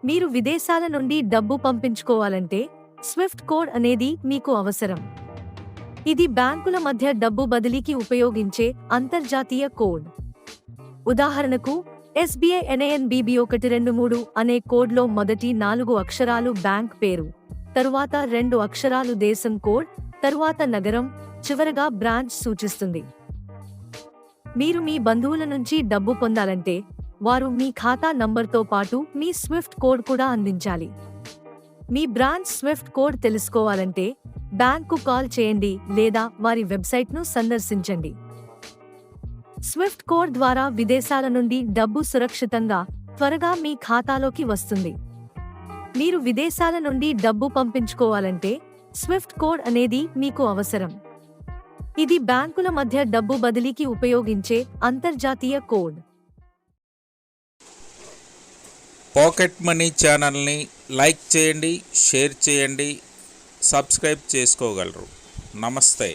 మీరు విదేశాల నుండి డబ్బు పంపించుకోవాలంటే స్విఫ్ట్ కోడ్ అనేది మీకు అవసరం. ఇది బ్యాంకుల మధ్య డబ్బు బదిలీకి ఉపయోగించే అంతర్జాతీయ కోడ్. ఉదాహరణకు SBI NANBB 123 అనే కోడ్లో మొదటి 4 అక్షరాలు బ్యాంక్ పేరు, తరువాత 2 అక్షరాలు దేశం కోడ్, తరువాత నగరం, చివరగా బ్రాంచ్ సూచిస్తుంది. మీరు మీ బంధువుల నుంచి డబ్బు పొందాలంటే వారు మీ ఖాతా నంబర్తో పాటు మీ స్విఫ్ట్ కోడ్ కూడా అందించాలి. మీ బ్రాంచ్ స్విఫ్ట్ కోడ్ తెలుసుకోవాలంటే బ్యాంక్కు కాల్ చేయండి లేదా వారి వెబ్సైట్ను సందర్శించండి. స్విఫ్ట్ కోడ్ ద్వారా విదేశాల నుండి డబ్బు సురక్షితంగా, త్వరగా మీ ఖాతాలోకి వస్తుంది. మీరు విదేశాల నుండి డబ్బు పంపించుకోవాలంటే స్విఫ్ట్ కోడ్ అనేది మీకు అవసరం. ఇది బ్యాంకుల మధ్య డబ్బు బదిలీకి ఉపయోగించే అంతర్జాతీయ కోడ్. పాకెట్ మనీ ఛానల్ని లైక్ చేయండి, షేర్ చేయండి, సబ్స్క్రైబ్ చేసుకోగలరు. నమస్తే.